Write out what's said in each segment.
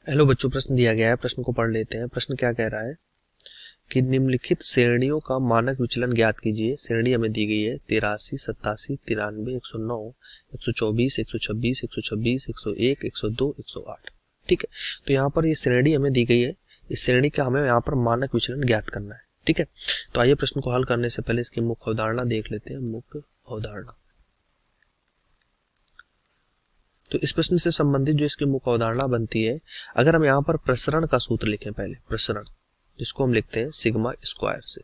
Hello बच्चों, प्रश्न दिया गया है। प्रश्न को पढ़ लेते हैं। प्रश्न क्या कह रहा है कि निम्नलिखित श्रेणियों का मानक विचलन ज्ञात कीजिए। श्रेणी हमें दी गई है 83, 87, 93, 109, 124, 126, 126, 101, 102, 108। ठीक है, तो यहाँ पर ये श्रेणी हमें दी गई है। इस श्रेणी का हमें यहाँ पर मानक विचलन ज्ञात करना है। ठीक है, तो आइए प्रश्न को हल करने से पहले इसकी मुख्य अवधारणा देख लेते हैं। मुख्य अवधारणा, तो इस प्रश्न से संबंधित जो इसकी मुख्य अवधारणा बनती है, अगर हम यहाँ पर प्रसरण का सूत्र लिखें, पहले प्रसरण जिसको हम लिखते हैं सिग्मा स्क्वायर से,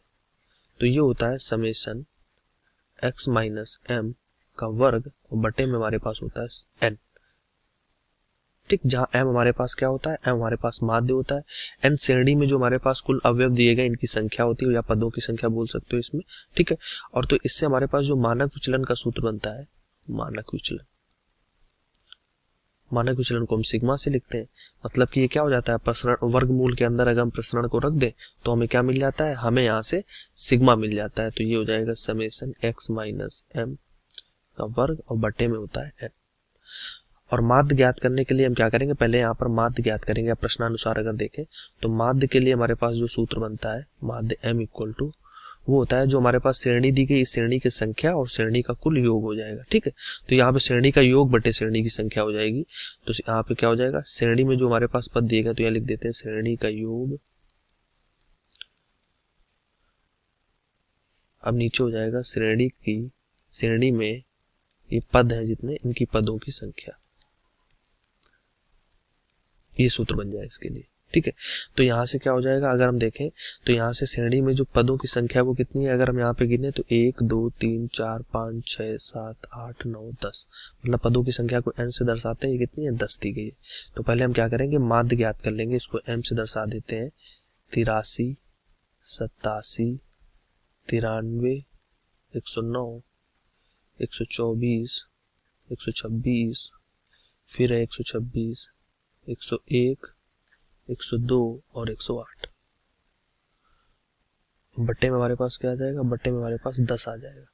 तो ये होता है समेशन x माइनस एम का वर्ग और बटे में हमारे पास होता है n। ठीक, जहां m हमारे पास क्या होता है, m हमारे पास माध्य होता है। n श्रेणी में जो हमारे पास कुल अवयव दिए गए इनकी संख्या होती है, या पदों की संख्या बोल सकते हो इसमें। ठीक है, और तो इससे हमारे पास जो मानक विचलन का सूत्र बनता है, मानक विचलन, मानक विचलन को हम सिग्मा से लिखते हैं। मतलब कि ये क्या हो जाता है, प्रसरण वर्गमूल के अंदर अगर हम प्रसरण को रख दें तो हमें क्या मिल जाता है, हमें यहाँ से सिग्मा मिल जाता है। तो ये हो जाएगा समेशन x माइनस एम का वर्ग और बटे में होता है n। और माध्य ज्ञात करने के लिए हम क्या करेंगे, पहले यहाँ पर माध्य ज्ञात करेंगे। प्रश्नानुसार अगर देखें तो माध्य के लिए हमारे पास जो सूत्र बनता है, माध्य m इक्वल टू, वो होता है जो हमारे पास श्रेणी दी गई, इस श्रेणी की संख्या और श्रेणी का कुल योग हो जाएगा। ठीक है, तो यहाँ पे श्रेणी का योग बटे श्रेणी की संख्या हो जाएगी। तो यहाँ पे क्या हो जाएगा, श्रेणी में जो हमारे पास पद दिए गए तो यहाँ लिख देते हैं श्रेणी का योग, अब नीचे हो जाएगा श्रेणी में ये पद है जितने, इनकी पदों की संख्या, ये सूत्र बन जाए इसके लिए। ठीक है, तो यहाँ से क्या हो जाएगा, अगर हम देखें तो यहाँ से श्रेणी में जो पदों की संख्या वो कितनी है, अगर हम यहाँ पे गिने तो 1 2 3 4 5 6 7 8 9 10, मतलब पदों की संख्या को n से दर्शाते हैं। ये कितनी है, 10 दी गई है। तो पहले हम क्या करेंगे, माध्य ज्ञात कर लेंगे। इसको m से दर्शा देते हैं 83, 87, 93, 109, 124, 126, फिर है 126, 101, 102 और 108। बट्टे में हमारे पास क्या आ जाएगा, बट्टे में हमारे पास 10 आ जाएगा।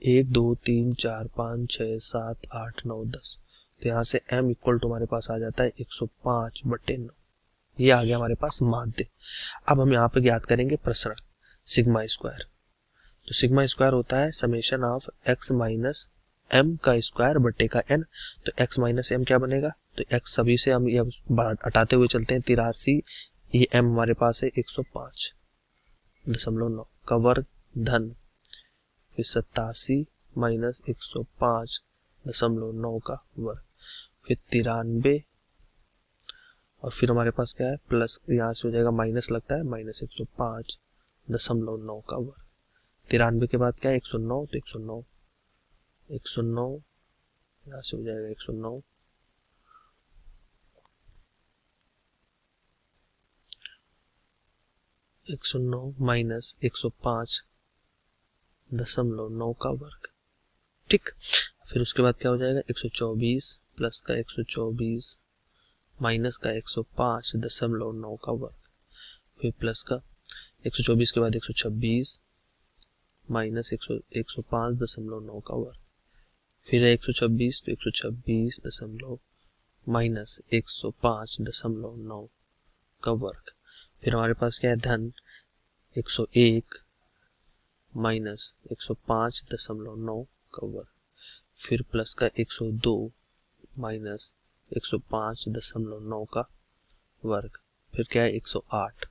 1 2 3 4 5 6 7 8 9 10। तो यहाँ से m इक्वल टू हमारे पास आ जाता है 105 बट्टे 9। ये आ गया हमारे पास माध्य। अब हम यहाँ पे ज्ञात करेंगे प्रसरण, सिग्मा स्क्वायर। तो सिग्मा स्क्वायर होता है summation of x minus M का स्क्वायर बट्टे का n। तो x माइनस एम क्या बनेगा, तो x सभी से हम ये हटाते हुए चलते हैं। 83, ये m हमारे पास है 105.9 का वर्ग धन, फिर 87 माइनस 105.9 का वर्ग, फिर 93, और फिर हमारे पास क्या है प्लस, यहाँ से हो जाएगा माइनस लगता है, माइनस 105.9 का वर्ग। 93 के बाद क्या है 109, तो 109 यहाँ से हो जाएगा 109 माइनस 105.9 का वर्ग। ठीक, फिर उसके बाद क्या हो जाएगा 124 प्लस का 124 माइनस का 105.9 का वर्ग, फिर प्लस का 124 के बाद 126 माइनस 105.9 का वर्ग, फिर है 126, तो 126 दशमलव माइनस 105.9 का वर्ग, फिर हमारे पास क्या है धन 101 माइनस 105.9 का वर्ग, फिर प्लस का 102 माइनस 105.9 का वर्ग, फिर क्या है 108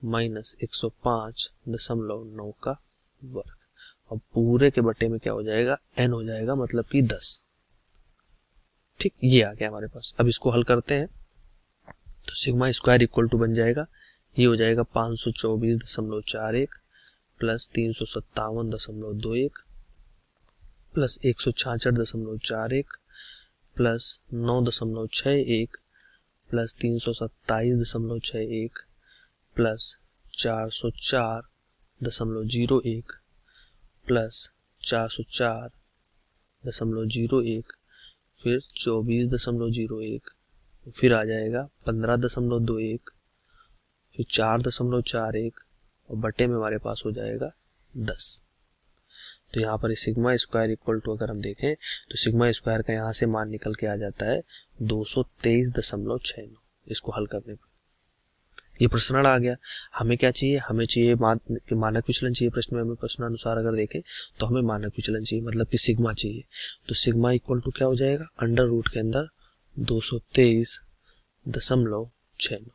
माइनस 105.9 का वर्ग। अब पूरे के बटे में क्या हो जाएगा, n हो जाएगा, मतलब कि 10। ठीक, ये आ गया हमारे पास। अब इसको हल करते हैं तो सिग्मा स्क्वायर इक्वल टू बन जाएगा, ये हो जाएगा 524.41 plus 357.21 plus 166.41 plus 9.61 plus 327.61 plus 404.01 plus 404.01 फिर 24.01, फिर आ जाएगा 15.21, फिर 4.41 और बटे में हमारे पास हो जाएगा 10। तो यहाँ पर सिग्मा स्क्वायर इक्वल टू अगर हम देखें तो सिग्मा स्क्वायर का यहाँ से मान निकल के आ जाता है 223.69 इसको हल करने पर ये प्रश्न आ गया। हमें क्या चाहिए, हमें चाहिए मानक विचलन चाहिए। प्रश्न में हमें प्रश्नानुसार अगर देखें तो हमें मानक विचलन चाहिए, मतलब कि सिग्मा चाहिए। तो सिग्मा इक्वल टू क्या हो जाएगा, अंडर रूट के अंदर 223.69।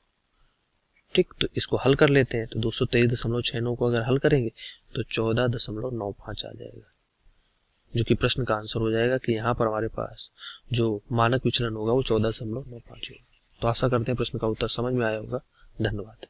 ठीक, तो इसको हल कर लेते हैं। तो 223.69 को अगर हल करेंगे तो 14.95 आ जाएगा, जो कि प्रश्न का आंसर हो जाएगा कि यहाँ पर हमारे पास जो मानक विचलन होगा वो 14.95 होगा। तो आशा करते हैं प्रश्न का उत्तर समझ में आया होगा। धन्यवाद।